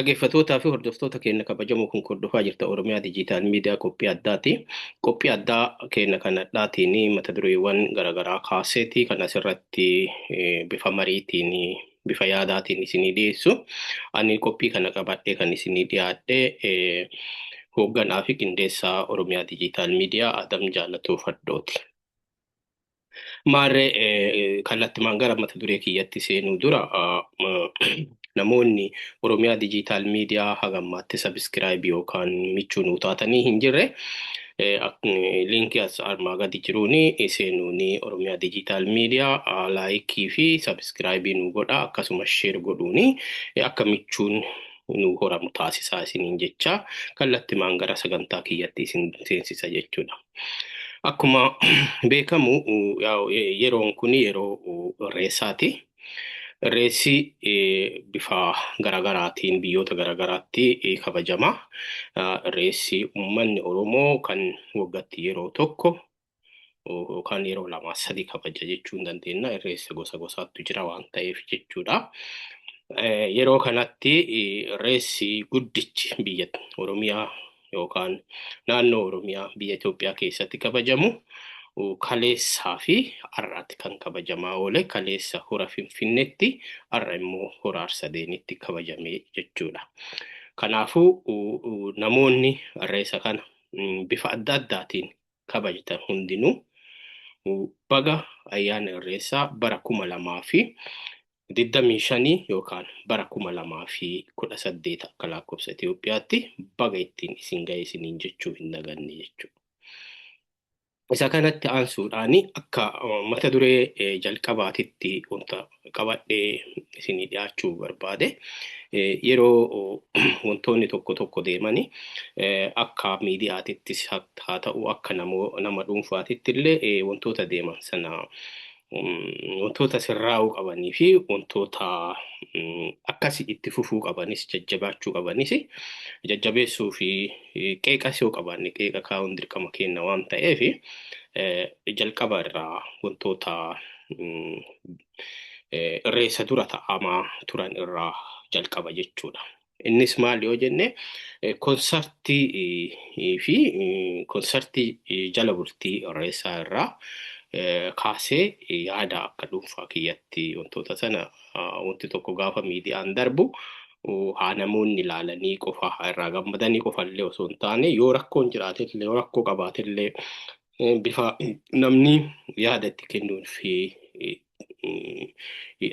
Dhaggeeffattootaa fi hordoftoota keenya kabajamoo kun hordofaa jirta Oromiyaa Diijitaal Miidiyaa qophii addaati. Qophii addaa keenya kanadhaatiin mata dureewwan garaagaraa kaaseetii kan asirratti bifa mariitiin bifa yaadaatiin isinii dhiyeessu. Ani qophii kana qabadhee kan isinii dhiyaadhe hoogganaa fi qindeessaa Oromiyaa Diijitaal Miidiyaa Adam Jaallatuu Faddooti. Maarree kallattimaan gara mata duree kiyyatti seenuu dura namoonni Oromiyaa Diijitaal Miidiyaa hagammaatti sabiskiraayibii yookaan michuu nuu taatanii hin jirre liinkii as armaa gadi jiruuni seenuuni Oromiyaa Diijitaal Miidiyaa laayikii fi sabiskiraayibii nuu godha akkasumas sheer godhuuni akka michuun nuu horamu taasisaa isiniin jecha kallattimaan gara sagantaa kiyyatti isin seensisa jechuudha. Akkuma beekamu yeroon kun yeroo reessaati. Reessi bifa garaagaraatiin biyyoota garaagaraatti kabajama. Reessi uummanni Oromoo kan waggaatti yeroo tokko yookaan yeroo lama sadii kabaja jechuu dandeenya. Reessa gosa gosaatu jira waan ta'eef jechuudha. Yeroo kanatti reessi guddichi biyya Oromiyaa yookaan naannoo Oromiyaa biyya Itoophiyaa keessatti kabajamu kaleessaa fi har'aatti kan kabajamaa oole kaleessa hora Finfinneetti har'a immoo hora Arsadeenitti kabajame jechuudha. Kanaafuu namoonni reessa kana bifa adda addaatiin kabajatan hundinuu baga ayyaana irreessaa bara 2025 yookaan bara 2018 akka lakkoofsa Itoophiyaatti baga ittiin isin ga'e isiniin jechuu hin daganne jechuudha. Isa kanatti aansuudhaan akka mata duree jalqabaatitti wanta qabadhee isinii dhiyaachuu barbaade yeroo wantoonni tokko tokko deemanii akka miidiyaatittis haa ta'u akka nama dhuunfaatitti illee wantoota deeman sana wantoota sirraa'uu qabanii fi wantoota akkasii itti fufuu qabanis jajjabaachuu qabanis jajjabeessuu fi qeeqas yoo qabaanne qeeqa kaa'uun dirqama kenna waan ta'eef jalqaba irraa wantoota irreessa dura ta'amaa turan irraa jalqaba jechuudha. Innis maal yoo jenne konsartii jala bultii irreessaa irraa kaasee yaada akka dhuunfaa kiyyatti wantoota sana wanti tokko gaafa miidiyaan darbu haa namoonni ilaalanii qofa irraa gammadanii qofallee osoo hin taane yoo rakkoon jiraatillee yoo rakkoo qabaatillee bifa namni yaada itti kennuun fi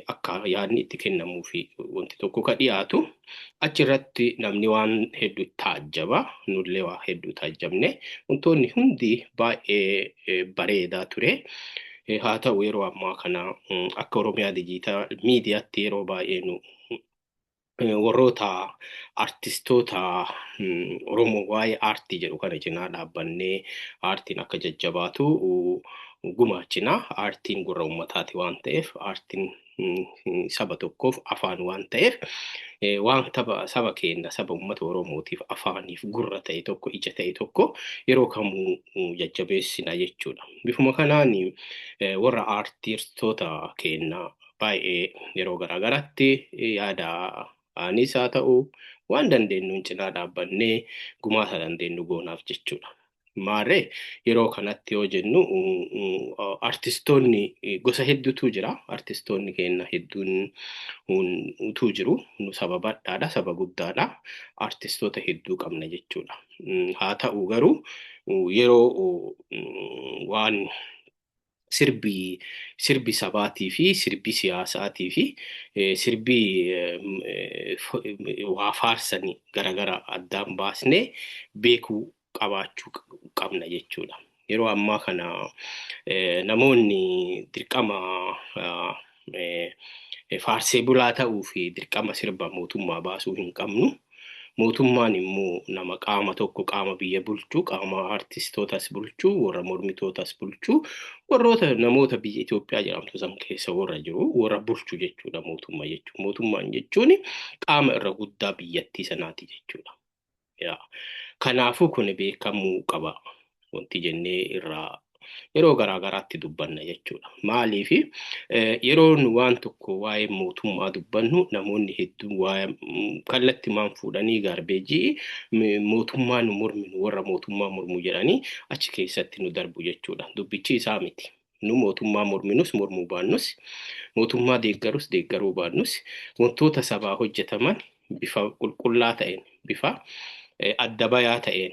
akka yaadni itti kennamuu fi wanti tokko ka dhiyaatu achirratti namni waan hedduu taajjaba nullee waa hedduu taajjabne wantoonni hundi baay'ee bareedaa ture. Haa ta'u yeroo ammaa kana akka Oromiyaa Diijitaal Miidiyaatti yeroo baay'ee nu warroota artistoota Oromoo waa'ee aartii jedhu kana cinaa dhaabbannee aartiin akka jajjabaatu gumaachina. Aartiin gurra uummataati waan ta'eef aartiin saba tokkoof afaan waan ta'eef waan saba keenya saba uummata Oromootiif afaaniif gurra ta'e tokko ija ta'e tokko yeroo kamuu jajjabeessina jechuudha. Bifuma kanaan warra aartistoota keenya baay'ee yeroo garaagaratti yaada anis haa ta'u waan dandeenyuun cinaa dhaabbannee gumaata dandeenyu goonaaf jechuudha. Maarree yeroo kanatti yoo jennu artistoonni gosa hedduutu jira. Artistoonni keenya hedduun utuu jiru nu saba badhaadha saba guddaadha. Artistoota hedduu qabna jechuudha. Haa ta'u garuu yeroo waan sirbi sabaatii fi sirbi siyaasaatii fi sirbi waa faarsanii garaagara addaan baasnee beekuu qabaachuu qabna jechuudha. Yeroo ammaa kana namoonni dirqama faarsee bulaa ta'uu fi dirqama sirba mootummaa baasuu hin qabnu. Mootummaan immoo nama qaama tokko qaama biyya bulchuu qaama artistootas bulchuu warra mormitootas bulchuu warroota namoota biyya Itoophiyaa jedhamtu san keessa warra jiru warra bulchuu jechuudha mootummaa jechuudha. Mootummaan jechuun qaama irra guddaa biyyattii sanaati jechuudha. Kanaafuu kun beekamuu qaba wanti jennee irraa yeroo garaagaraatti dubbanna jechuudha. Maaliif yeroo nu waan tokko waa'ee mootummaa dubbannu namoonni hedduun waa'ee kallattimaan fuudhanii gaarbeejii mootummaa nu morminu warra mootummaa mormu jedhanii achi keessatti nu darbu jechuudha. Dubbichi isaa miti. Nu mootummaa morminus mormuu baannus mootummaa deeggarus deeggaruu baannus wantoota sabaa hojjetaman bifa qulqullaa ta'een bifa adda bayaa ta'een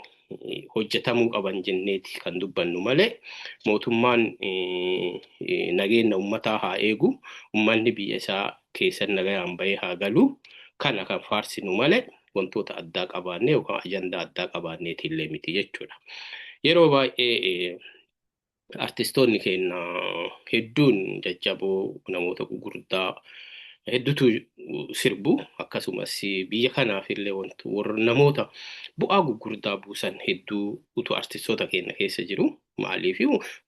hojjetamuu qaban jenneeti kan dubbannu malee mootummaan nageenya uummataa haa eegu uummanni biyya isaa keessa nagayaan bahee haa galu kana kan faarsinu malee wantoota addaa qabaannee yookaan ajandaa addaa qabaanneetillee miti jechuudha. Yeroo baay'ee artistoonni keenya hedduun jajjaboo namoota gurguddaa hedduutu sirbu akkasumas biyya kanaaf illee warra namoota bu'aa gurguddaa buusan hedduu utuu artistoota keenya keessa jiru. Maaliif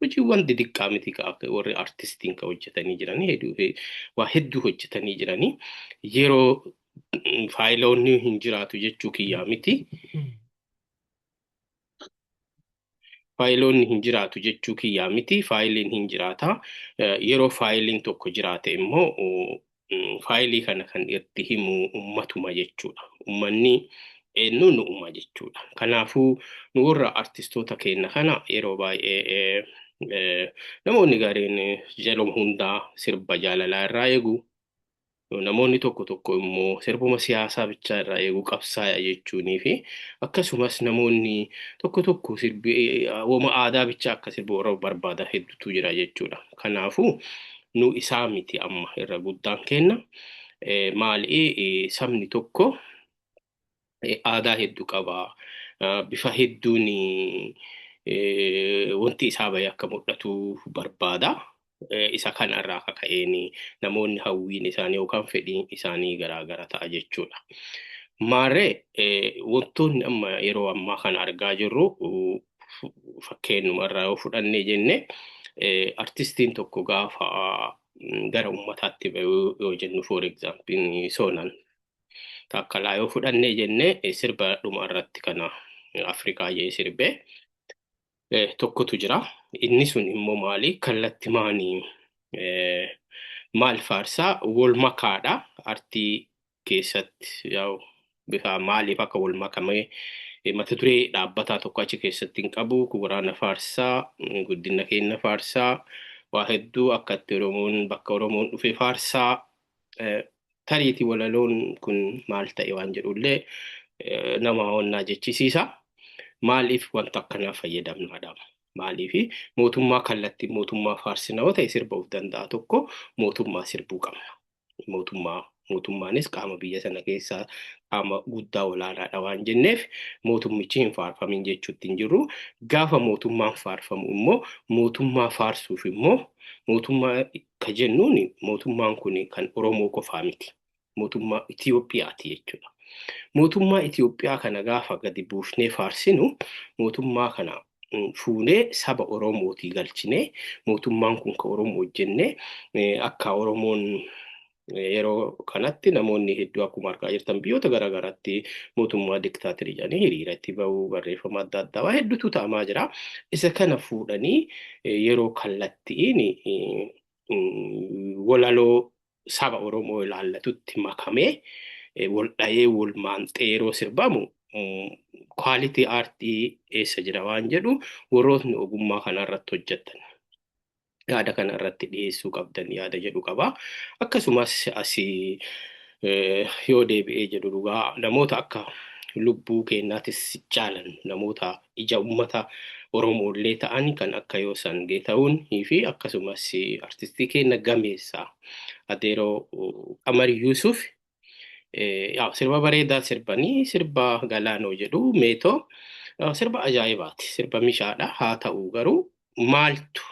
hojiiwwan xixiqqaa miti warri artistiin kan hojjetanii jiranii waa hedduu hojjetanii jiranii yeroo faayiloonni hin jiraatu jechuu kiyyaa miti. Faayiloonni hin jiraatu jechuu kiyyaa miti. Faayiliin hin jiraata. Yeroo faayiliin tokko jiraate immoo faayilii kana kan itti himu ummatuma jechuudha. Ummanni eenyu nu uuma jechuudha. Kanaafuu nu warra artistoota keenya kana yeroo baay'ee namoonni gariin jaluma hundaa sirba jaalalaa irraa eegu. Namoonni tokko tokko immoo sirbuma siyaasaa bichaa irraa eegu qabsaa'aa jechuunii fi akkasumas namoonni tokko tokko sirbi wama aadaa bichaa akka sirba warra barbaadan hedduutu jira jechuudha. Kanaafuu nu isaa miti amma irra guddaan kenna. Maali sabni tokko aadaa hedduu qaba. Bifa hedduun wanti isaa bahee akka mul'atu barbaada. Isa kanarraa kaka'een namoonni hawwiin isaanii yookaan fedhiin isaanii garaagara ta'a jechuudha. Maarree wantoonni amma yeroo ammaa kana argaa jirru fakkeenyumarraa yoo fudhannee jenne artistiin tokko gaafa gara uummataatti yoo jennu for example Soonan Taakkalaa yoo fudhannee jenne sirba dhuma irratti kana Afrikaa jee sirbee tokkotu jira. Inni sun immoo maali kallatti maanii maal faarsaa wal makaadha. Artii keessatti bifa maaliif akka wal makamee mata duree dhaabbataa tokko achi keessatti hin qabu. Waraana faarsaa, guddina keenya faarsaa, waa hedduu akkatti Oromoon bakka Oromoon dhufee faarsaa. Tariitii walaloon kun maal ta'e waan jedhullee nama onnaa jechisiisa. Maaliif wanta akkanaa fayyadamnaadha? Maaliif mootummaa kallattii mootummaa faarsina ta'e sirba of danda'a tokko mootummaa sirbuu qabna. Mootummaanis qaama biyya sana keessaa qaama guddaa olaanaadha waan jenneef mootummichi hin faarfamin jechuutti hin jirru. Gaafa mootummaan faarfamu immoo mootummaa faarsuuf immoo mootummaa ka jennuun mootummaan kun kan Oromoo qofaa miti. Mootummaa Itiyoophiyaati jechuudha. Mootummaa Itiyoophiyaa kana gaafa gadi buufnee faarsinu mootummaa kana fuunee saba Oromootii galchinee mootummaan kun ka Oromoo hojjennee akka Oromoon yeroo kanatti namoonni hedduu akkuma argaa jirtan biyyoota garaagaraatti mootummaa diktaatirii jedhanii hiriiratti bahuu barreeffama adda addaa hedduutu ta'amaa jira. Isa kana fuudhanii yeroo kallattiin walaloo saba Oromoo ilaallatutti makamee wal dhahee wal maanxee yeroo sirbamu quality aartii eessa jira waan jedhu warrootni ogummaa kanarratti hojjetan. Yaada kanarratti dhiyeessuu qabdan yaada jedhu qaba. Akkasumas asii yoo deebi'ee jedhu dhugaa namoota akka lubbuu keenyaatis jaalan namoota ija uummata Oromoollee ta'an kan akka Yoosan Geetahuun fi akkasumas artistii keenya gameessa Adeeroo Qamar Yuusuf sirba bareedaa sirbanii sirba Galaanoo jedhu meetoo sirba ajaa'ibaati. Sirba mishaadha. Haa ta'u garuu maaltu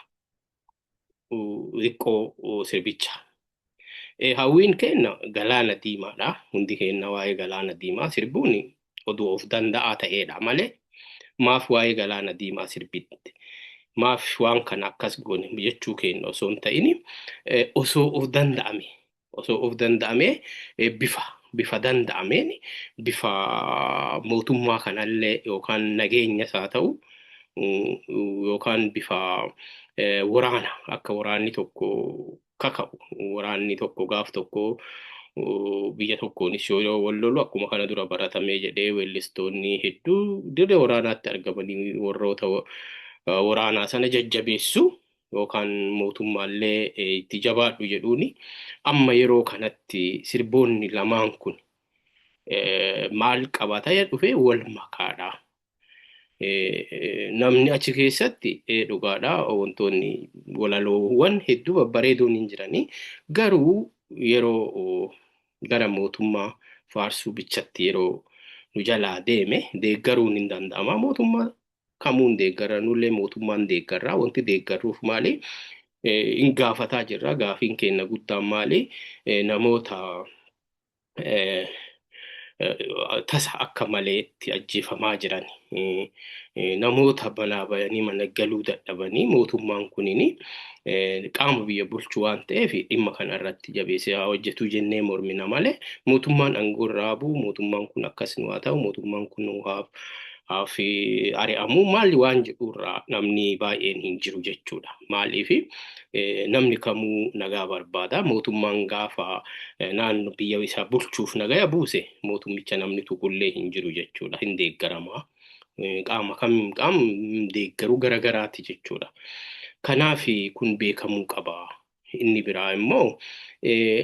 xiqqoo sirbicha. Hawwiin keenya galaana diimaadha. Hundi keenya waa'ee galaana diimaa sirbuun oduu of danda'aa ta'eedha malee maaf waa'ee galaana diimaa sirbitti. Maaf waan kana akkas goone jechuu keenya osoo hin ta'in osoo of danda'ame bifa danda'ameen bifa mootummaa kanallee yookaan nageenya isaa ta'u yookaan bifa waraana akka waraanni tokko kaka'u waraanni tokko gaaf tokko biyya tokkoonis yoo wal lolu akkuma kana dura baratamee jedhee weellistoonni hedduu dirree waraanaatti argamanii warroota waraanaa sana jajjabeessu yookaan mootummaallee itti jabaadhu jedhuuni amma yeroo kanatti sirboonni lamaan kun maal qabatee dhufe wal makaadha. Namni achi keessatti dhugaadha wantoonni walaloowwan hedduu babbareedoon hin jiranii garuu yeroo gara mootummaa faarsuu bichatti yeroo nu jalaa deeme deeggaruun hin danda'ama mootummaa kamuun deeggarra nullee mootummaan deeggarraa wanti deeggarruuf maali hin gaafataa jirra gaafiin keenya guddaan maali namoota tasa akka maleetti ajjeefamaa jiran namoota balaa bayanii mana galuu dadhabanii mootummaan kunini qaama biyya bulchuu waan ta'eef dhimma kanarratti jabeessee hojjetu jennee mormina malee mootummaan aangoo irraa bu'u mootummaan kun akkas nu haa ta'u mootummaan kun haaf ari'amuu maali waan jedhurraa namni baay'een hin jiru jechuudha. Maaliif namni kamuu nagaa barbaada mootummaan gaafa naannoo biyya isaa bulchuuf nagaa buuse mootummicha namni tuqullee hin jiru jechuudha hin deeggaramaa. Qaama kam deeggaruu garagaraati jechuudha. Kanaaf kun beekamuu qaba. Inni biraa immoo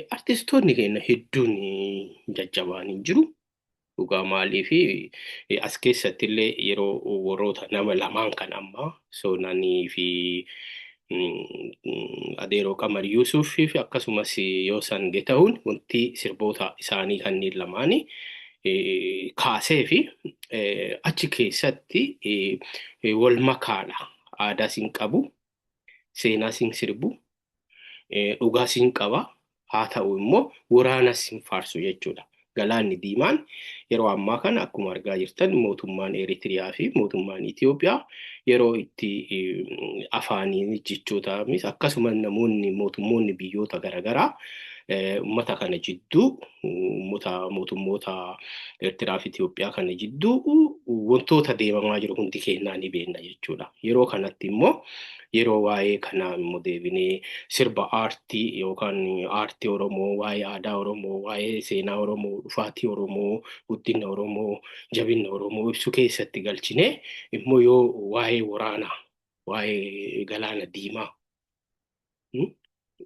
artistoonni keenya hedduun jajjabaan hin jiru. Dhugaa maaliif as keessatti illee yeroo warroota nama lamaan kan amma Soonanii fi Adeeroo Qamar Yuusuf fi akkasumas Yoosan Geetahun wanti sirboota isaanii kanneen lamaanii kaasee fi achi keessatti wal makaadha. Aadaa siin qabu, seenaa siin sirbu, dhugaa siin qaba. Haa ta'u immoo waraana siin faarsu jechuudha. Galaanni Diimaan yeroo ammaa kana akkuma argaa jirtan mootummaan Eritiriyaa fi mootummaan Itoophiyaa yeroo itti afaanii jechootanis akkasumas namoonni mootummoonni biyyoota garaagaraa uummata kana jidduu mootummoota Eertiraa fi Itoophiyaa kana jidduu wantoota deemamaa jiru hundi keenyaa ni beekna jechuudha. Yeroo kanatti immoo yeroo waa'ee kanaa immoo deebinee sirba aartii yookaan aartii Oromoo, waa'ee aadaa Oromoo, waa'ee seenaa Oromoo, dhufaatii Oromoo, guddina Oromoo, jabina Oromoo ibsu keessatti galchinee immoo yoo waa'ee waraanaa, waa'ee galaana diimaa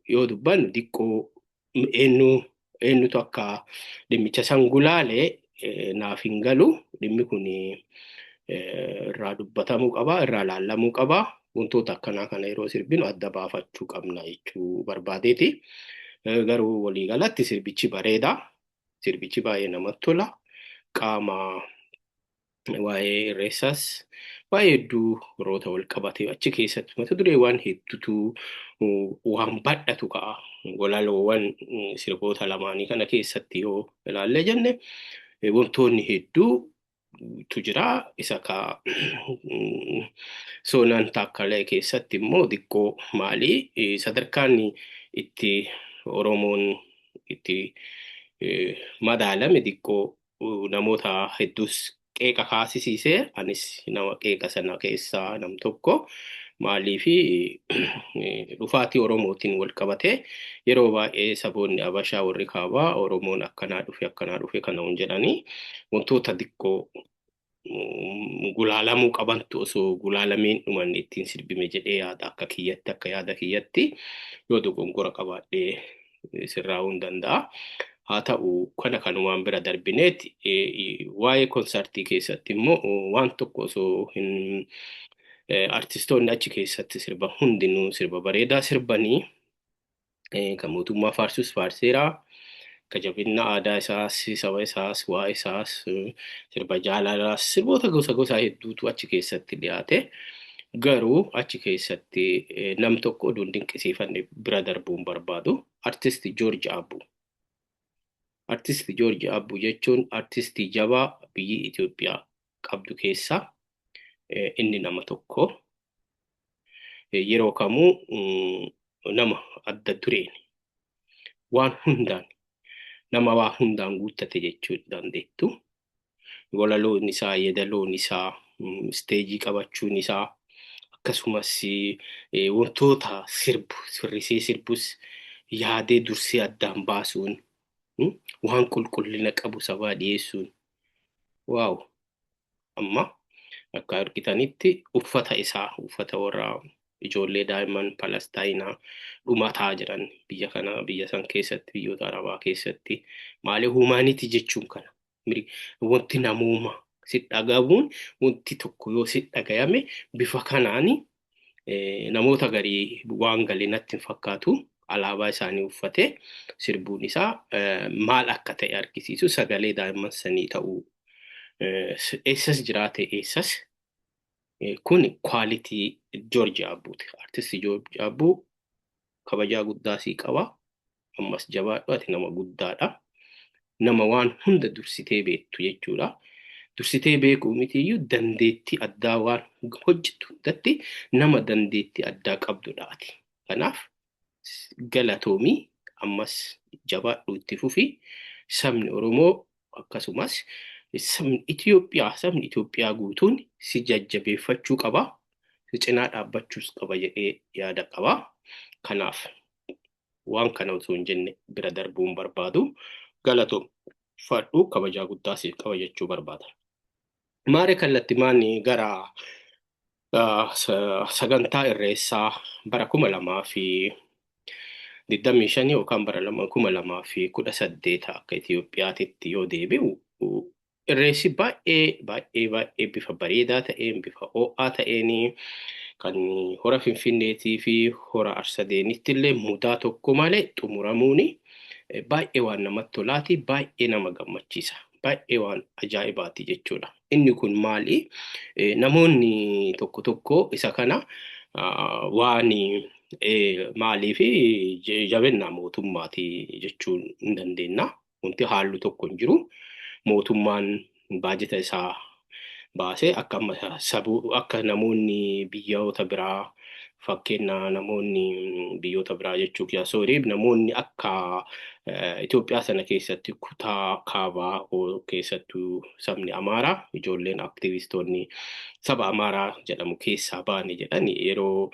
yoo dubbannu diqqoo eenyutu akka dhimmicha sangulaalee naaf hin galu dhimmi kun irraa dubbatamuu qaba, irraa laallamuu qaba. Wantoota akkanaa kana yeroo sirbinu adda baafachuu qabna jechuu barbaadeeti. Garuu waliigalatti sirbichi bareeda. Sirbichi baay'ee namatti tola. Qaama waa'ee irreessaas waa'ee hedduu warroota wal qabatee achi keessatti mata duree waan hedduutu waan badhatu ka'a. Walaloowwan sirboota lamaanii kana keessatti yoo ilaallee jenne wantoonni hedduu tu jira isa ka Soonaan Taakkalee keessatti immoo diqqoo maali sadarkaan itti Oromoon itti madaalame diqqoo namoota hedduus qeeqa kaasisiisee anis nama qeeqa sana keessaa nam tokko maaliif dhufaatii Oromootiin wal qabatee yeroo baay'ee saboonni Habashaa warri kaabaa Oromoon akkanaa dhufe kana hin jedhanii wantoota diqqoo gulaalamuu qabantu osoo gulaalameen dhumanne ittiin sirbime jedhee yaada akka yaada kiyyatti yoo dogongora qabaadhee sirraa'uu hin danda'a. Haa ta'u kana kanumaan bira darbineeti waa'ee konsertii keessatti immoo waan tokko osoo hin artistoonni achi keessatti sirba hundinuu sirba bareedaa sirbanii kan mootummaa faarsus faarseeraa. Kajabinna aadaa isaas, saba isaas, waa isaas, sirba jaalalaas, sirboota gosa hedduutu achi keessatti dhiyaate. Garuu achi keessatti nam tokko oduun dinqisiifanne bira darbuun barbaadu artisti George Abbu. Artisti George Abbu jechuun artistii jabaa biyyi Itoophiyaa qabdu keessaa inni nama tokko. Yeroo kamuu nama adda dureen waan hundaan nama waa hundaan guuttate jechuu dandeettu. Walaloon isaa, yeedaloon isaa, isteejii qabachuun isaa akkasumas wantoota sirrisee sirbus yaadee dursee addaan baasuun waan qulqullina qabu sabaa dhiyeessuun waaw amma akka argitanitti uffata warra ijoollee daa'imman Palestaayinaa dhumataa jiran biyya san keessatti biyyoota Arabaa keessatti maali humaanitii jechuun kana wanti namooma si dhagahuun wanti tokko yoo si dhagayame bifa kanaani namoota garii waan galee natti hin fakkaatu alaabaa isaanii uffatee sirbuun isaa maal akka ta'e argisiisu sagalee daa'imman sanii ta'uu eessas jiraate eessas kun kwaalitii Joorji Abbuuti. Artisti Joorji Abbuu kabajaa guddaa sii qaba. Ammas jabaadhu ati nama guddaadha. Nama waan hunda dursitee beektu jechuudha. Dursitee beekuu mitiyyuu dandeettii addaa waan hojjettu hundatti nama dandeettii addaa qabdudha ati. Kanaaf galatoomii ammas jabaadhu itti fufi sabni Oromoo akkasumas sabni Itoophiyaa guutuun si jajjabeeffachuu qaba. Si cinaa dhaabbachuus qaba jedhee yaada qaba. Kanaaf waan kana osoo hin jenne bira darbuun barbaadu galatoomfadhu kabajaa guddaa siif qaba jechuu barbaada. Maaree kallattii maanni gara sagantaa irreessaa bara 2025 yookaan bara 2018 akka Itoophiyaatti yoo deebi'u irreessi baay'ee bifa bareedaa ta'een bifa ho'aa ta'een kan hora Finfinneetii fi hora Arsadeenitti illee mudaa tokko malee xumuramuun baay'ee waan namatti tolaati baay'ee nama gammachiisa baay'ee waan ajaa'ibaati jechuudha. Inni kun maali? Namoonni tokko isa kana waan maalii fi jabennaa mootummaati jechuun hin dandeenya. Wanti haallu tokko hin jiru. Mootummaan baajeta isaa baasee akka namoonni biyyoota biraa fakkeenya namoonni biyyoota biraa jechuu namoonni akka Itoophiyaa sana keessatti kutaa kaabaa keessattuu sabni Amaaraa ijoolleen aktivistoonni saba Amaaraa jedhamu keessaa baane jedhani yeroo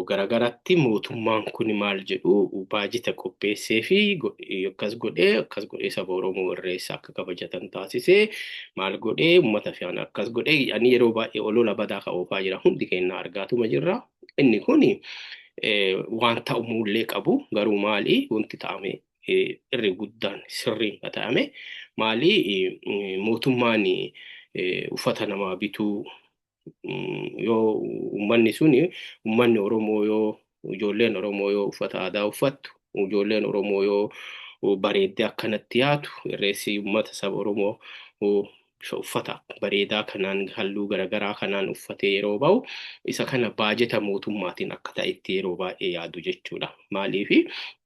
garagaratti mootummaan kun maal jedhu baajeta qopheessee fi akkas godhee saba Oromoo irreessa akka kabajatan taasisee maal godhee uummata fe'an akkas godhee ani yeroo baay'ee olola badaa ka'oofaa jira hundi keenya argaatuma jirra. Inni kun waan ta'umullee qabu garuu maali wanti ta'ame irri guddaan sirriin ta'ame maali mootummaan uffata namaa bituu yoo uummanni Oromoo yoo ijoolleen Oromoo yoo uffata aadaa uffattu ijoolleen Oromoo yoo bareeddee akkanatti yaatu irreessi uummata saba Oromoo uffata bareedaa kanaan halluu garaagaraa kanaan uffatee yeroo ba'u isa kana baajeta mootummaatiin akka ta'etti yeroo baay'ee yaadu jechuudha. Maaliif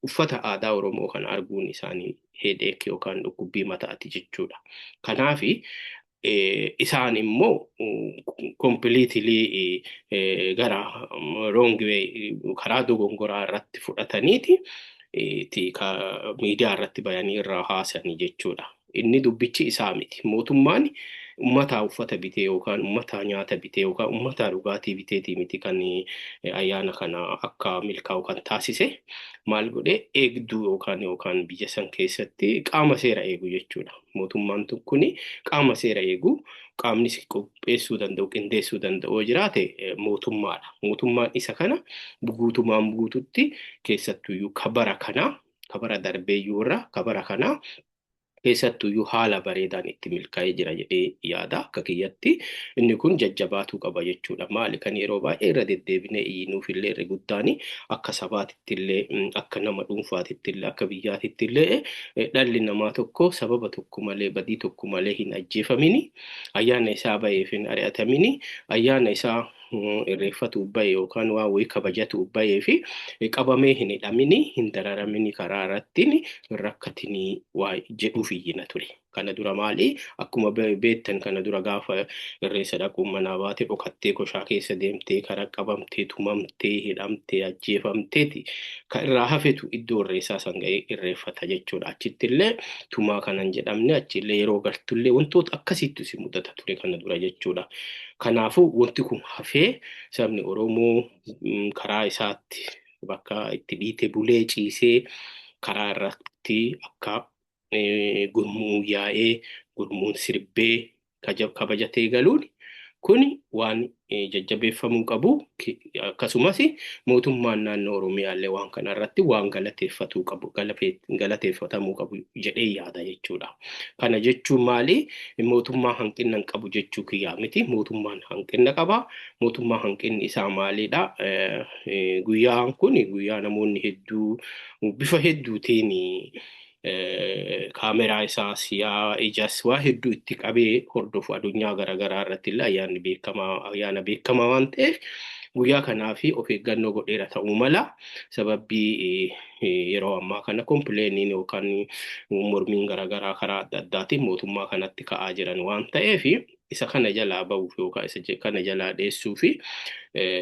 uffata aadaa Oromoo kana arguun isaanii heedeek yookaan dhukkubbii mataati jechuudha. Kanaaf isaan immoo completely gara wrong way karaa dogongoraa irratti fudhataniiti miidiyaa irratti bayanii irraa haasanii jechuudha. Inni dubbichi isaa miti. Mootummaan uummataa uffata bitee yookaan uummataa nyaata bitee yookaan uummataa dhugaatii biteetii miti kan ayyaana kana akka milkaa'u kan taasise maal godhee eegduu yookaan biyya san keessatti qaama seera eegu jechuudha. Mootummaan kun qaama seera eegu qaamni qopheessuu danda'u qindeessuu danda'u jiraate mootummaadha. Mootummaan isa kana guutumaan guututti keessattuyyuu kabara darbeeyyuu irra kabara kana keessattuyyuu haala bareedaan itti milkaa'ee jira jedhee yaada akka kiyyatti inni kun jajjabaatuu qaba jechuudha. Maali kan yeroo baay'ee irra deddeebinee iyyinuuf illee irri guddaan akka sabaatitti illee akka nama dhuunfaatitti illee akka biyyaatitti illee dhalli namaa tokko sababa tokko malee badii tokko malee hin ajjeefamini ayyaana isaa baheef hin ari'atamini ayyaana isaa irreeffatu bahe yookaan waa wayii kabajatu bahee fi qabamee hin hidhamini hin dararamini karaa irratti rakkatinii waa jedhuuf iyyina ture. Kana dura maali? Akkuma beektan kana dura gaafa irreessa dhaquu manaa baate dhokattee koshaa keessa deemtee karaa qabamtee tumamtee hidhamtee ajjeefamteeti. Kan irraa hafetu iddoo irreessaa san ga'ee irreeffata jechuudha. Achitti illee tumaa kanan jedhamne achillee yeroo galtullee wantoota akkasiitu si mudata ture kana dura jechuudha. Kanaafuu wanti kun hafee sabni Oromoo karaa isaatti bakka itti dhiite bulee ciisee karaa irratti akka gurmuun yaa'ee gurmuun sirbee kabajatee galuun kuni waan jajjabeeffamuu qabu. Akkasumas mootummaan naannoo Oromiyaallee waan kanarratti waan galateeffatuu qabu galateeffatamuu qabu jedhee yaada jechuudha. Kana jechuun maali? Mootummaa hanqina hin qabu jechuu kiyyaa miti. Mootummaan hanqina qaba. Mootummaa hanqinni isaa maalidha? Guyyaan kun guyyaa namoonni hedduu bifa hedduutiin kaameraa isaa siyaa ijas waa hedduu itti qabee hordofu addunyaa garaagaraa irratti illee ayyaana beekamaa waan ta'eef guyyaa kanaa fi of eeggannoo godheera ta'uu mala. Sababbii yeroo ammaa kana kompileeniin yookaan mormiin garaagaraa karaa adda addaatiin mootummaa kanatti ka'aa jiran waan ta'eef isa kana jalaa bahuuf yookaan isa kana jalaa dheessuu fi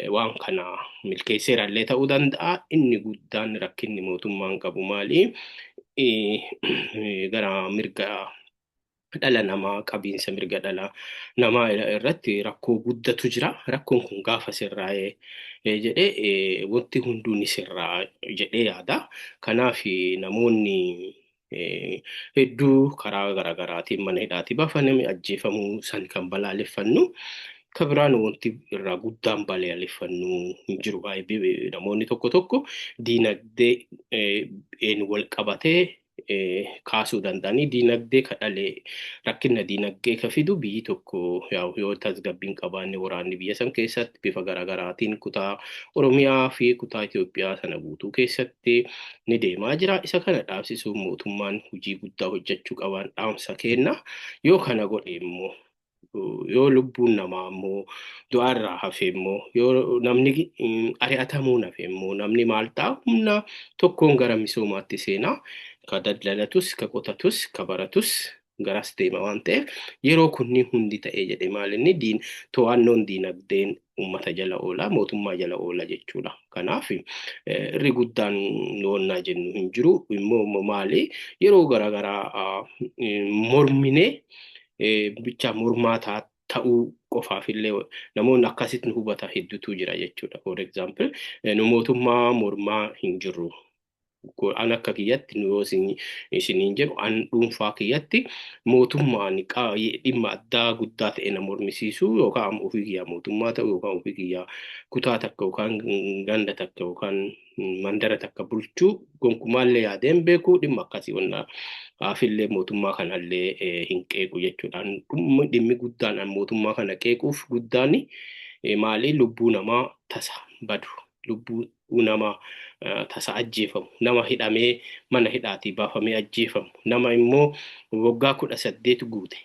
waan kana milkeesseerallee ta'uu danda'a. Inni guddaan rakkinni mootummaan qabu maali? Gara mirga dhala namaa qabiinsa mirga dhala namaa irratti rakkoo guddatu jira. Rakkoon kun gaafa sirraa'ee jedhee wanti hunduu ni sirraa jedhee yaada. Kanaaf namoonni hedduu karaa garaagaraatiin mana hidhaatii baafamanii ajjeefamuu san kan balaaleffannu. Kabiraan wanti irraa guddaan balaaleffannu hin jiru. Namoonni tokko tokko diinagdee wal qabatee kaasuu danda'anii diinagdee kadhalee rakkina diinagdee ka fidu biyyi tokko yoo tasgabbiin qabaanne waraanni biyya san keessatti bifa garaagaraatiin kutaa Oromiyaa fi kutaa Itoophiyaa sana guutuu keessatti ni deemaa jira. Isa kana dhaabsisuun mootummaan hojii guddaa hojjechuu qaban dhaamsa kenna. Yoo kana godhe immoo yoo lubbuun namaa immoo du'aarraa hafe immoo yoo namni ari'atamuu hafe immoo namni maal ta'a humna tokkoon gara misoomaatti seenaa. Ka daldalatus, ka qotatus, ka baratus garas deema waan ta'eef yeroo kunni hundi ta'ee jedhe maalinni to'annoon diinagdeen uummata jala oola, mootummaa jala oola jechuudha. Kanaaf irri guddaan noonnaa jennu hin jiru. Immoo maali? Yeroo garaagaraa mormine bicha mormaataa ta'uu qofaafillee namoonni akkasitti hubata hedduutu jira jechuudha. For example, mootummaa mormaa hin jirru. An akka kiyyatti yoo isiniin jedhu an dhuunfaa kiyyatti mootummaan dhimma addaa guddaa ta'e na mormisiisu yookaan ofii kiyyaa mootummaa ta'u yookaan ofii kiyyaa kutaa takka yookaan ganda takka yookaan mandara takka bulchuu gonkumaallee yaadeen beeku dhimma akkasii onnaa haafillee mootummaa kanallee hin qeequ jechuudhaan dhimmi guddaan mootummaa kana qeequuf guddaan maali? Lubbuu namaa tasa badu, lubbuu nama tasa ajjeefamu, nama hidhamee mana hidhaatii baafamee ajjeefamu, nama immoo waggaa 18 guute.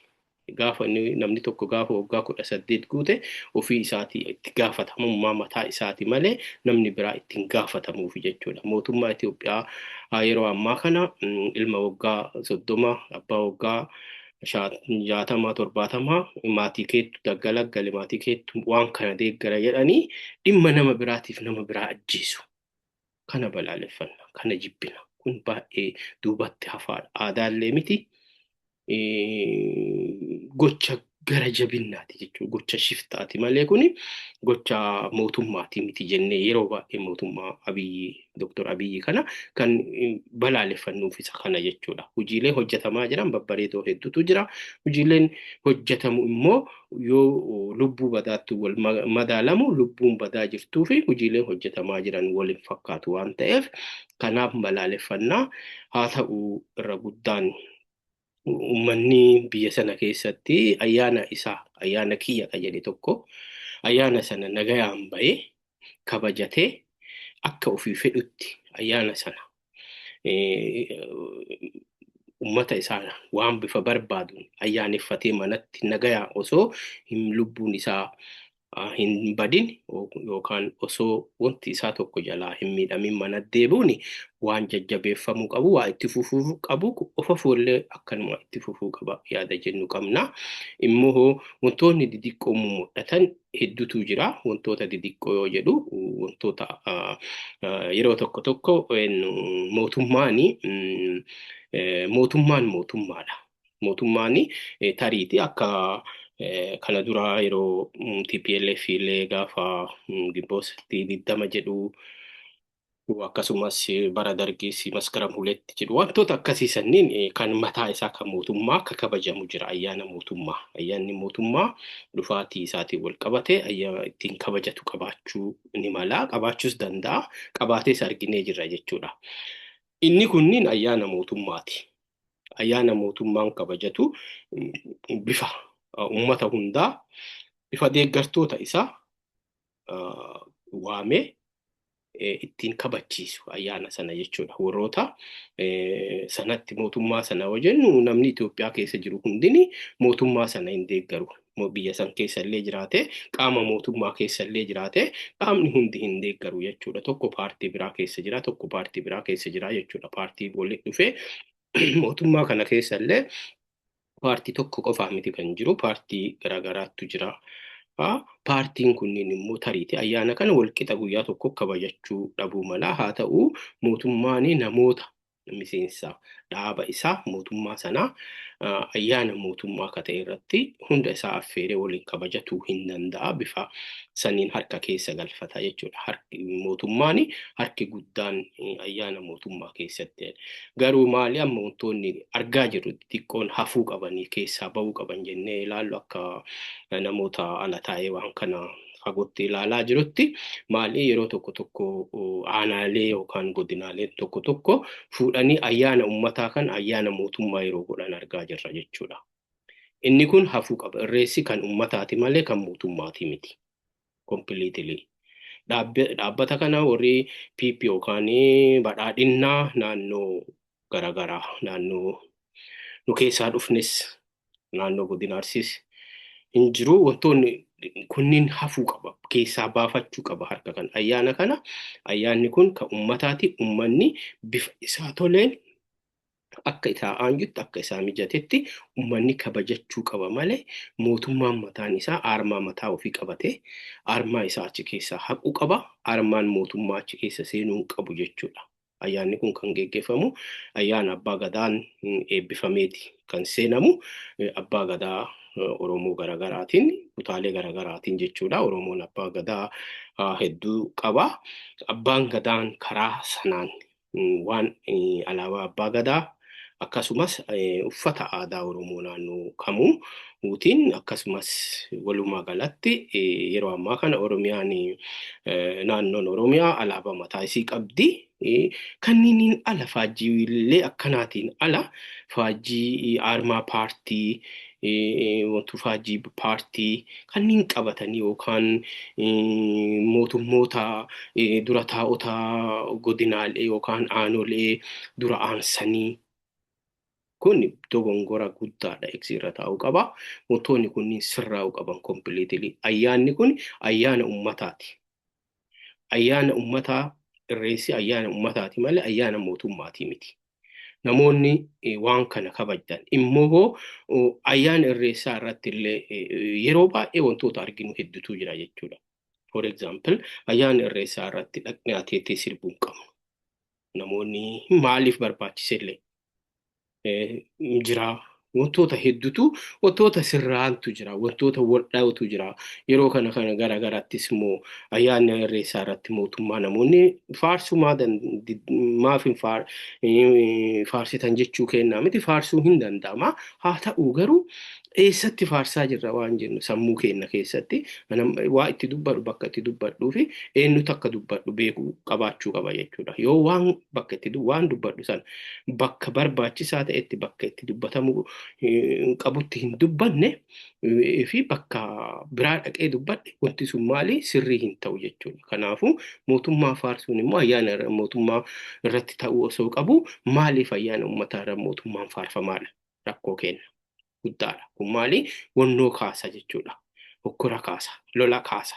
Gaafa namni tokko gaafa waggaa 18 guute ofii isaatii itti gaafatamummaa mataa isaatii malee namni biraa ittiin gaafatamuuf jechuudha. Mootummaa Itoophiyaa yeroo ammaa kana ilma waggaa 30 abbaa waggaa 60 70 maatii keettu daggalaggale maatii keettu waan kana deeggara jedhanii dhimma nama biraatiif nama biraa ajjeesu. Kana balaaleffanna, kana jibbina. Kun baay'ee duubatti hafaadha. Aadaallee miti gocha gara jabinnaati jechuudha. Gocha shiftaati malee kuni gocha mootummaati miti jennee yeroo baay'ee mootummaa Dr. Abiyyi kana kan balaaleffannuuf isa kana jechuudha. Hojiilee hojjetamaa jiran babbareedoo hedduutu jira. Hojiileen hojjetamu immoo yoo lubbuu badaatti wal madaalamu lubbuun badaa jirtuu fi hojiileen hojjetamaa jiran waliin fakkaatu waan ta'eef kanaaf balaaleffannaa. Haa ta'u irra guddaan uummanni biyya sana keessatti ayyaana kiyya jedhe tokko ayyaana sana nagayaan bahee kabajatee akka ofii fedhutti ayyaana sana uummata isaa waan bifa barbaaduun ayyaaneffatee manatti nagayaa osoo hin lubbuun isaa hin badin yookaan osoo wanti isaa tokko jalaa hin miidhamin mana deebi'uun waan jajjabeeffamuu qabu, waa itti fufuu qabu, ofa fuullee akkanuma itti fufuu qaba yaada jennu qabna. Immoo wantoonni xixiqqoo mul'atan hedduutu jira. Wantoota xixiqqoo yoo jedhu wantoota yeroo tokko tokko mootummaan mootummaadha. Mootummaan tariitii akka kana dura yeroo TPLF illee gaafa Gimbootii 20 jedhu akkasumas bara dargii maskaram 2 jedhu wantoota akkasii sanniin kan mataa isaa kan mootummaa akka kabajamu jira. Ayyaana mootummaa. Ayyaanni mootummaa dhufaatii isaatiin wal qabate ayyaana ittiin kabajatu qabaachuu ni mala. Qabaachuus danda'a. Qabaatees arginee jirra jechuudha. Inni kunniin ayyaana mootummaati. Ayyaana mootummaan kabajatu bifa uummata hundaa bifa deeggartoota isaa waamee ittiin kabachiisu ayyaana sana jechuudha. Warroota sanatti mootummaa sana wajjin namni Itoophiyaa keessa jiru hundini mootummaa sana hin deeggaru. Biyya san keessa illee jiraate qaama mootummaa keessa illee jiraate qaamni hundi hin deeggaru jechuudha. Tokko paartii biraa keessa jira, tokko paartii biraa keessa jira jechuudha. Paartii walitti dhufee mootummaa kana keessa illee paartii tokko qofaa miti kan jiru, paartii garaagaraatu jira. Paartiin kunniin immoo tariitii ayyaana kana walqixa guyyaa tokko kabajachuu dhabuu mala. Haa ta'u mootummaan namoota miseensa dhaaba isaa mootummaa sanaa ayyaana mootummaa akka ta'e irratti hunda isaa affeeree waliin kabajatuu hin danda'a. Bifa saniin harka keessa galfata jechuudha. Mootummaan harki guddaan ayyaana mootummaa keessatti. Garuu maali amma wantoonni argaa jirru xiqqoon hafuu qabanii keessaa bahuu qaban jennee ilaallu akka namoota ala taa'ee waan kana fagootti ilaalaa jirutti maali yeroo tokko tokko aanaalee yookaan godinaalee tokko tokko fuudhanii ayyaana uummataa kan ayyaana mootummaa yeroo godhan argaa jirra jechuudha. Inni kun hafuu qaba. Irreessi kan uummataati malee kan mootummaati miti. Completely. Dhaabbata kana warri PP yookaan badhaadhinnaa naannoo garaagaraa naannoo nu keessaa dhufnes naannoo godina Arsiis hin jiru. Wantoonni kunniin hafuu qaba. Keessaa baafachuu qaba harka kan ayyaana kana. Ayyaanni kun kan uummataati. Uummanni bifa isaa toleen akka isaa aanjutti akka isaa mijatetti uummanni kabajachuu qaba malee mootummaan mataan isaa aarmaa mataa ofii qabatee aarmaa isaa achi keessaa haquu qaba. Aarmaan mootummaa achi keessa seenuu hin qabu jechuudha. Ayyaanni kun kan geggeeffamu ayyaana abbaa gadaan eebbifameeti kan seenamu. Abbaa gadaa Oromoo garaagaraatiin kutaalee garaagaraatiin jechuudha. Oromoon abbaa gadaa hedduu qaba. Abbaan gadaan karaa sanaan waan alaabaa abbaa gadaa akkasumas uffata aadaa Oromoo naannoo kamuu uutiin akkasumas walumaa galatti yeroo ammaa kana Oromiyaan naannoon Oromiyaa alaabaa mataa isii qabdi. Kanniiniin ala faajjii illee akkanaatiin ala faajjii aarmaa paartii wantu faajjii paartii kanniin qabatanii yookaan mootummoota dura taa'ota godinaalee yookaan aanolee dura aansanii kun dogongora guddaadha eegsirra taa'uu qaba. Wantoonni kunniin sirraa'uu qaban completely. Ayyaanni kun ayyaana uummataati. Ayyaana uummataa irreessi ayyaana uummataati malee ayyaana mootummaati miti. Namoonni waan kana kabajdan immoo ayyaana irreessaa irratti illee yeroo baay'ee wantoota arginu hedduutu jira jechuudha. For example, ayyaana irreessaa irratti dhaqnee ateetee sirbuun qabnu. Namoonni maaliif barbaachise illee jira. Wantoota hedduutu wantoota sirraantu jira. Wantoota waldhaa'utu jira. Yeroo kana garaagarattis immoo ayyaana irreessaa irratti mootummaa namoonni faarsuu maaf faarsitan jechuu kennaa miti. Faarsuu hin danda'ama. Haa ta'u garuu eessatti faarsaa jirra waan jennu sammuu keenya keessatti waa itti dubbadhu bakka itti dubbadhuu fi eenyutu akka dubbadhu beekuu qabaachuu qaba jechuudha. Yoo waan bakka itti waan dubbadhu sana bakka barbaachisaa ta'etti bakka itti dubbatamu qabutti hin dubbanne fi bakka biraa dhaqee dubbadhe wanti sun maali sirrii hin ta'u jechuudha. Kanaafuu mootummaa faarsuun immoo ayyaana mootummaa irratti ta'uu osoo qabu maaliif ayyaana uummataa irra mootummaan faarfamaadha rakkoo kenna. Guddaadha. Kun maali wannoo kaasa jechuudha. hokkora kaasa, lola kaasa.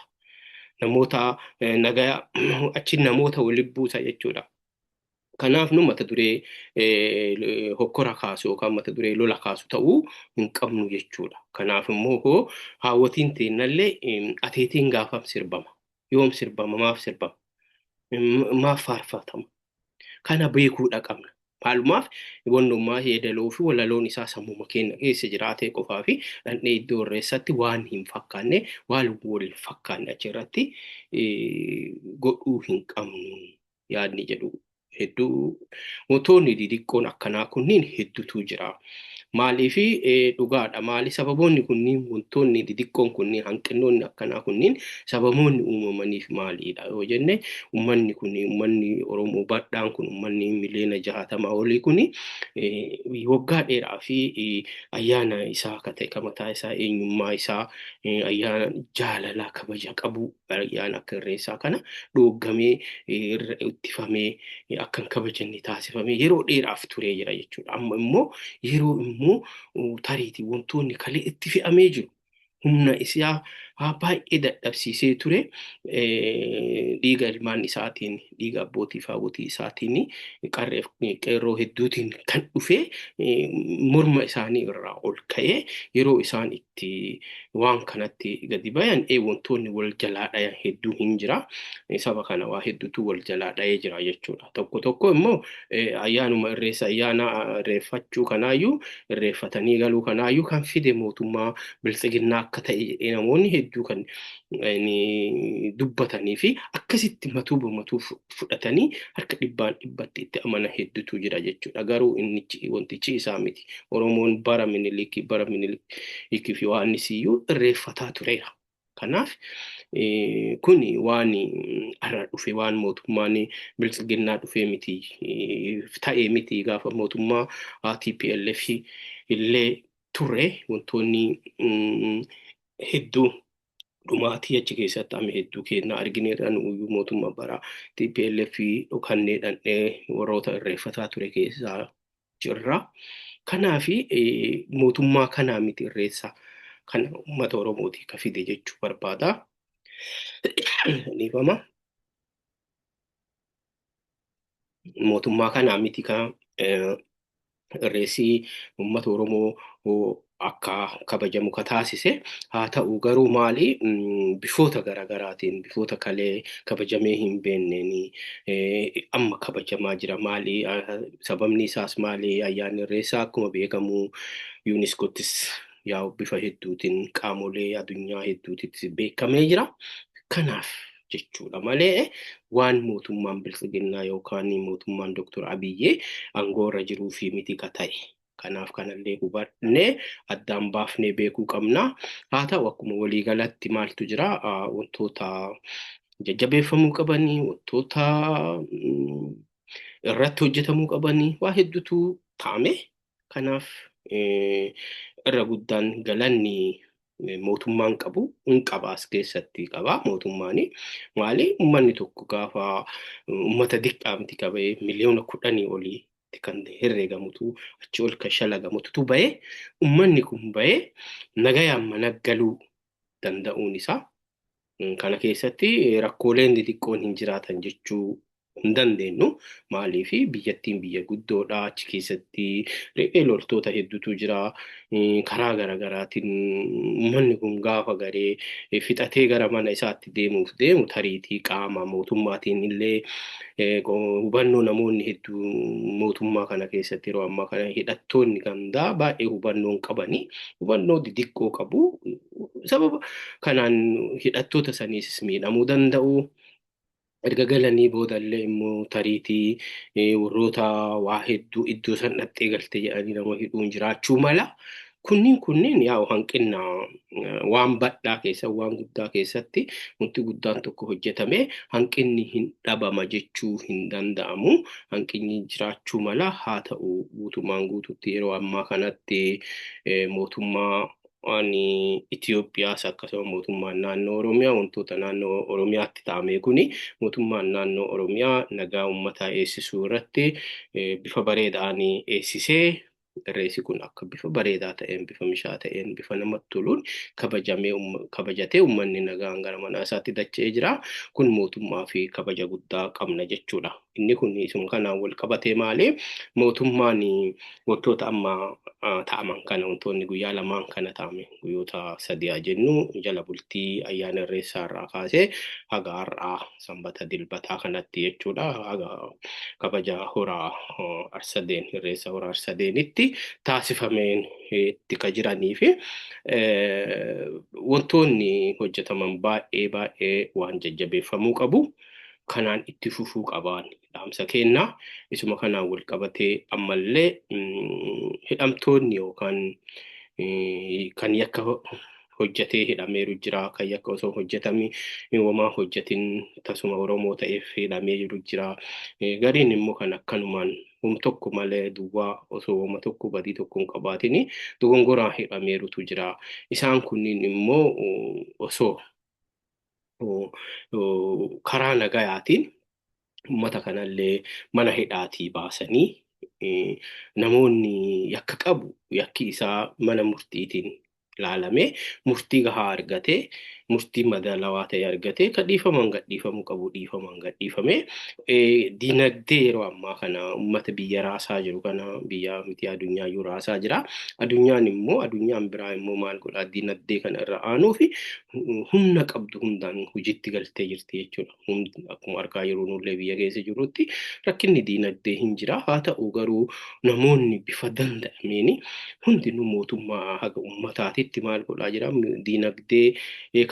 Namoota nagaa achi namoota waliin buusa jechuudha. Kanaaf nu mata duree hokkora kaasu yookaan mata duree lola kaasu ta'uu hin qabnu jechuudha. Kanaaf immoo hoo haawwatiin teennallee ateetiin gaafam sirbama. Yoom sirbama? Maaf sirbama? Maaf faarfatama? Kana beekuudha qabna. Maalumaaf wannummaa yeedaloo fi walaloon isaa sammuma keenya keessa jiraatee qofaa fi dhandhee iddoo irreessatti waan hin fakkaanne waan waliin fakkaanne achirratti godhuu hin qabnu yaadni jedhu. Hedduu mootonni didiqqoon akkanaa kunniin hedduutu jira. Maaliifi dhugaadha. Maali sababoonni kunniin wantoonni didiqqoon kunniin hanqinoonni akkanaa kunniin sababoonni uumamaniif maalidha yoo jenne uummanni Oromoo badhaan kun uummanni miliyoona 60 olii kuni waggaa dheeraa fi ayyaana isaa akka ta'e kan mataa isaa eenyummaa isaa ayyaana jaalalaa kabaja qabu ayyaana akka irreessaa kana dhooggamee ittifamee akka hin kabajanne taasifamee yeroo dheeraaf turee jira jechuudha. Amma immoo yeroo immoo tariitii wantoonni kalee itti fe'amee jiru. Humna isaa baay'ee dadhabsiisee ture dhiiga ilmaan isaatiin dhiiga abbootii fi haadhotii isaatiin qarreef qeerroo hedduutiin kan dhufe morma isaanii irraa ol ka'ee yeroo isaan itti waan kanatti gadi bayan wantoonni wal jalaa dhayan hedduu hin jira. Saba kana waa hedduutu wal jalaa dhayee jira jechuudha. Tokko tokko immoo ayyaanuma irreessa ayyaana irreeffachuu kanaayyuu irreeffatanii galuu kanaayyuu kan fide mootummaa biltsiginnaa akka ta'e namoonni hedduu kan dubbatanii fi akkasitti matuu fudhatanii harka dhibbatti itti amanan hedduutu jira jechuudha. Garuu wantichi isaa miti. Oromoon bara minilikii fi waan isiyyuu irreeffataa tureera. Kanaaf kuni waan irra dhufe waan mootummaan biltsiginnaa dhufe miti ta'ee miti gaafa mootummaa TPLF illee ture wantoonni hedduu dhumaatii achi keessatti ame hedduu kennaa argineerra nuyyuu mootummaa bara TPLF dhokannee dhandhee warroota irreeffataa ture keessaa jirra. Kanaaf mootummaa kanaa miti irreessaa kan uummata Oromooti ka fide jechuu barbaada. Dhiifama. Mootummaa kanaa miti kan irreessii uummata Oromoo akka kabajamu ka taasise. Haa ta'u garuu maali bifoota garaagaraatiin bifoota kalee kabajamee hin beenneen amma kabajamaa jira. Maali sababni isaas maali ayyaanni irreessaa akkuma beekamu UNESCOttis yaa bifa hedduutiin qaamolee addunyaa hedduuttis beekamee jira. Kanaaf jechuudha malee waan mootummaan biltsiginnaa yookaan mootummaan Dr. Abiyyee aangoorra jiruu fi miti ka ta'e. Kanaaf kanallee hubannee addaan baafnee beekuu qabna. Haa ta'u akkuma waliigalatti maaltu jira wantoota jajjabeeffamuu qabanii wantoota irratti hojjetamuu qabanii waa hedduutu taa'ame. Kanaaf irra guddaan galanni mootummaan qabu hin qabaas keessatti qaba mootummaani. Maali uummanni tokko gaafa uummata diqqaa miti qabee miliyoona 10 olii kan herreegamutu achi ol kan shalagamutu bahee uummanni kun bahee nagayaan mana galuu danda'uun isaa kana keessatti rakkooleen xixiqqoon hin jiraatan jechuu hin dandeenyu. Maaliif biyyattiin biyya guddoodha achi keessatti re'ee loltoota hedduutu jira. Karaa garaagaraatiin uummanni kun gaafa garee fixatee gara mana isaatti deemu tariitii qaama mootummaatiin illee hubannoo namoonni hedduu mootummaa kana keessatti yeroo ammaa kana hidhattoonni gandaa baay'ee hubannoo qabanii hubannoo xixiqqoo qabu. Sababa kanaan hidhattoota saniis miidhamuu danda'u. Erga galanii boodallee immoo tariitii warroota waa hedduu iddoo san dhattee galte jedhanii nama hidhuun jiraachuu mala. Kunniin yaa hanqina waan badhaa keessa waan guddaa keessatti wanti guddaan tokko hojjetame hanqinni hin dhabama jechuu hin danda'amu. Hanqinni jiraachuu mala. Haa ta'u guutumaan guututti yeroo ammaa kanatti mootummaa Itoophiyaas akkasuma mootummaan naannoo Oromiyaa wantoota naannoo Oromiyaatti ta'ame kuni mootummaan naannoo Oromiyaa nagaa uummataa eegsisuu irratti bifa bareedaan eegsisee irreessi kun akka bifa bareedaa ta'een, bifa mishaa ta'een, bifa namatti toluun kabajatee uummanni nagaan gara manaa isaatti dacha'ee jira. Kun mootummaa fi kabaja guddaa qabna jechuudha. Inni kun isuma kanaan wal qabatee maali? Mootummaan wantoota amma ta'aman kana wantoonni guyyaa lamaan kana ta'ame guyyoota sadii haa jennu jala bultii ayyaana irreessaa irraa kaasee haga har'aa sanbata dilbataa kanatti jechuudha. Haga kabaja horaa arsadeen irreessa horaa arsadeenitti taasifameen itti ka jiranii fi wantoonni hojjetaman baay'ee waan jajjabeeffamuu qabu. Kanaan itti fufuu qabaan dhaamsa kennaa. Isuma kanaan wal qabatee ammallee hidhamtoonni yookaan kan yakka hojjetee hidhameeru jira. Kan yakka osoo hojjetamii uumamaa hojjetin tasuma Oromoo ta'eef hidhameeru jira. Gariin immoo kan akkanumaan tokko malee duwwaa osoo uuma tokko badii tokko hin qabaatin dogongoraan hidhameerutu jira. Isaan kunniin immoo osoo karaa nagayaatiin uummata kanallee mana hidhaatii baasanii namoonni yakka qabu yakki isaa mana murtiitiin ilaalamee murtii gahaa argatee murtii madaalawaa ta'e argatee kan dhiifaman gadhiifamuu qabu dhiifaman gadhiifamee diinagdee yeroo ammaa kana uummata biyya raasaa jiru kana biyya miti addunyaa iyyuu raasaa jira. Addunyaan biraa immoo maal godhaa diinagdee kana irra aanuu fi humna qabdu hundaan hojiitti galtee jirti jechuudha. Akkuma argaa jirru nullee biyya keessa jirutti rakkinni diinagdee hin jira. Haa ta'u garuu namoonni bifa danda'ameen hundinuu mootummaa haga uummataatitti maal godhaa jira diinagdee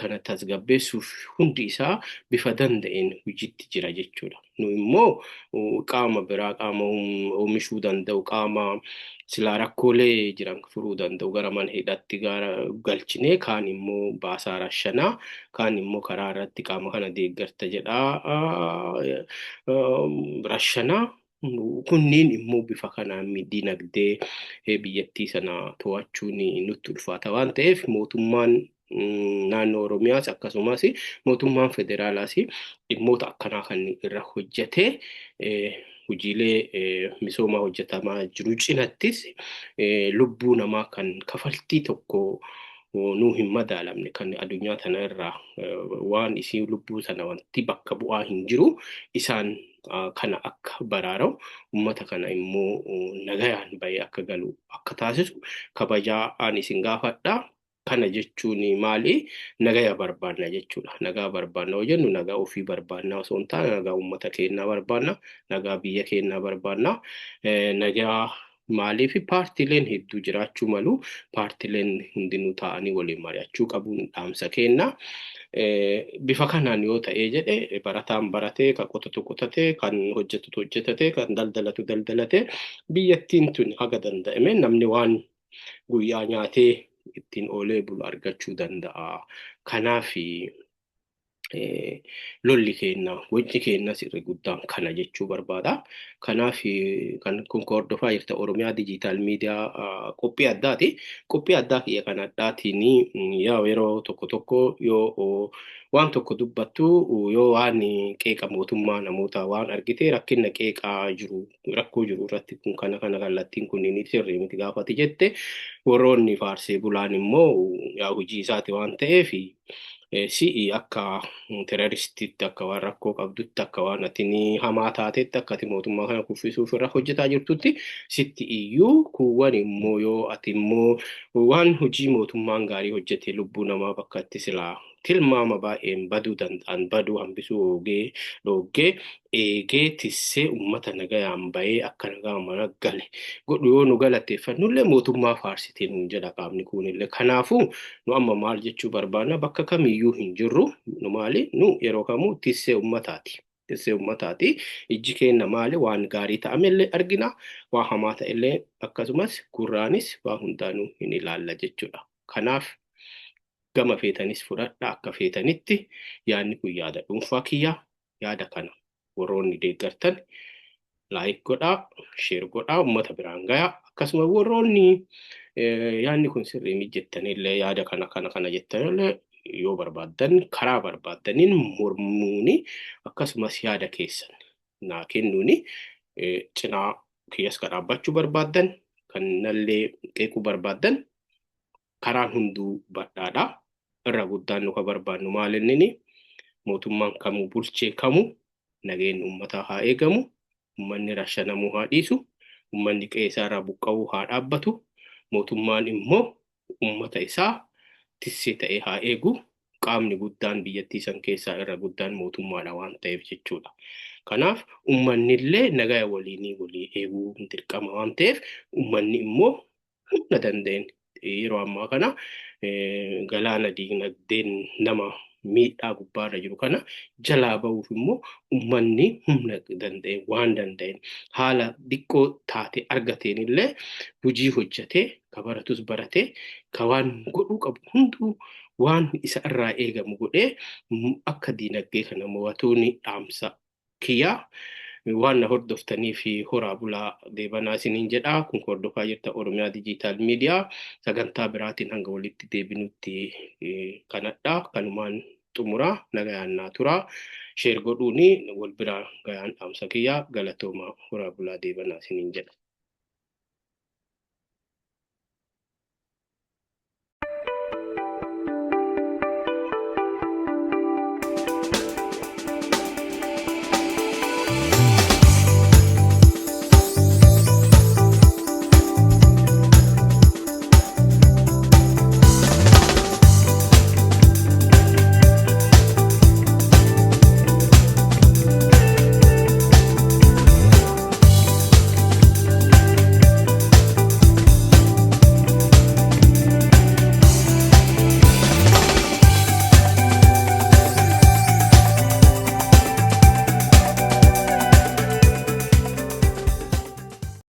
kana tasgabbeessuuf hundi isaa bifa danda'een hojiitti jira jechuudha. Nu immoo qaama biraa qaama oomishuu danda'u qaama silaa rakkoolee jiran furuu danda'u gara mana hidhatti galchinee kaan immoo baasaa rashanaa kaan immoo karaa irratti qaama kana deeggarta jedhaa rashanaa. Kunniin immoo bifa kanaan diinagdee biyyattii sana to'achuun nutti ulfaata waan ta'eef mootummaan naannoo Oromiyaas akkasumas mootummaan federaalaas dhimmoota akkanaa kan irra hojjetee hojiilee misoomaa hojjetamaa jiru cinattis lubbuu namaa kan kafaltii tokko nuu hin madaalamne kan addunyaa tana irraa waan isii lubbuu sana wanti bakka bu'aa hin jiru isaan kana akka baraara'u uummata kana immoo nagayaan bahee akka galu akka taasisu kabajaa ani isin gaafadha. Kana jechuun maali? Nagaya barbaanna jechuudha. Nagaa barbaanna yoo jennu nagaa ofii barbaanna osoo hin taane nagaa uummata keenyaa barbaanna, nagaa biyya keenyaa barbaanna. Nagaa maaliif paartileen hedduu jiraachuu malu paartileen hundinuu ta'anii waliin mari'achuu qabuun dhaamsa kennaa. Bifa kanaan yoo ta'ee jedhe barataan baratee kan qotatu qotatee kan hojjetu hojjetatee kan daldalatu daldalatee biyyattiin tun haga danda'ame namni waan guyyaa nyaatee ittiin oolee bulu argachuu danda'a. Kanaaf lolli keenya wajji keenya sirri guddaan kana jechuu barbaada. Kanaaf kan kun hordofaa jirta Oromiyaa Dijiitaal Miidiyaa qophii addaati. Qophii addaa kiyya kan addaatiin yeroo tokko tokko yoo waan tokko dubbattu yoo waan qeeqa mootummaa namoota waan argite rakkina qeeqaa jiru rakkoo jiru irratti kun kana kallattiin kunniin sirrii miti gaafate jette warroonni faarsee bulaan immoo yaa hojii isaati waan ta'eef si'i akka terroristiitti akka waan rakkoo qabdutti akka waan ati hamaa taatetti akka ati mootummaa kana kuffisuuf irra hojjetaa jirtutti sitti iyyuu kuuwwan immoo yoo ati immoo waan hojii mootummaan gaarii hojjete lubbuu namaa bakka itti silaa tilmaama baay'een baduu danda'an baduu hambisuu oogee dhoggee eegee tissee uummata nagayaan bahee akka nagaa mana gale godhu yoo nu galateeffannullee mootummaa faarsiteen hin jedha qaamni kunillee. Kanaafuu nu amma maal jechuu barbaanna bakka kamiyyuu hin jirru nu maali nu yeroo kamuu tissee uummataati. Tissee uummataati ijji keenya maali waan gaarii ta'amellee argina waan hamaa ta'ellee akkasumas gurraanis waan hundaanuu hin ilaalla jechuudha. Kanaaf gama feetanis fudhadha akka feetanitti yaadni kun yaada dhuunfaa kiyya yaada kana warroonni deeggartan laayik godhaa sheer godhaa uummata biraan gayaa akkasuma warroonni yaadni kun sirrii mijjettanillee yaada kana jettanillee yoo barbaaddan karaa barbaaddaniin mormuuni akkasumas yaada keessan naa kennuuni cinaa kiyyas ka dhaabbachuu barbaaddan kan nallee qeequu barbaadan karaan hunduu badhaadha. Irra guddaan nu ka barbaannu maal inni mootummaan kamuu bulchee kamuu nageen uummataa haa eegamu, uummanni rashanamuu haa dhiisu, uummanni qe'ee isaarraa buqqa'uu haa dhaabbatu, mootummaan immoo uummata isaa tissee ta'ee haa eegu. Qaamni guddaan biyyattii san keessaa irra guddaan mootummaadha waan ta'eef jechuudha. Kanaaf uummanni illee nagaa waliinii walii eeguu dirqama waan ta'eef uummanni immoo humna danda'een yeroo ammaa kana galaana diinagdeen nama miidhaa gubbaarra jiru kana jalaa ba'uuf immoo uummanni humna danda'e waan danda'een haala xiqqoo taate argateen illee hojii hojjetee ka baratus baratee ka waan godhuu qabu hunduu waan isa irraa eegamu godhee akka diinagdee kana mo'atuun dhaamsa kiyyaa. Waan na hordoftanii fi horaa bulaa deebanaa isiniin jedhaa. Kun hordofaa jirta Oromiyaa Dijiitaal Miidiyaa. Sagantaa biraatiin hanga walitti deebinutti kanadhaa. Kanumaan xumuraa nagayaan naa turaa. Sheer godhuuni wal biraa gayaan dhaamsa kiyyaa galatoomaa horaa bulaa deebanaa isiniin jedha.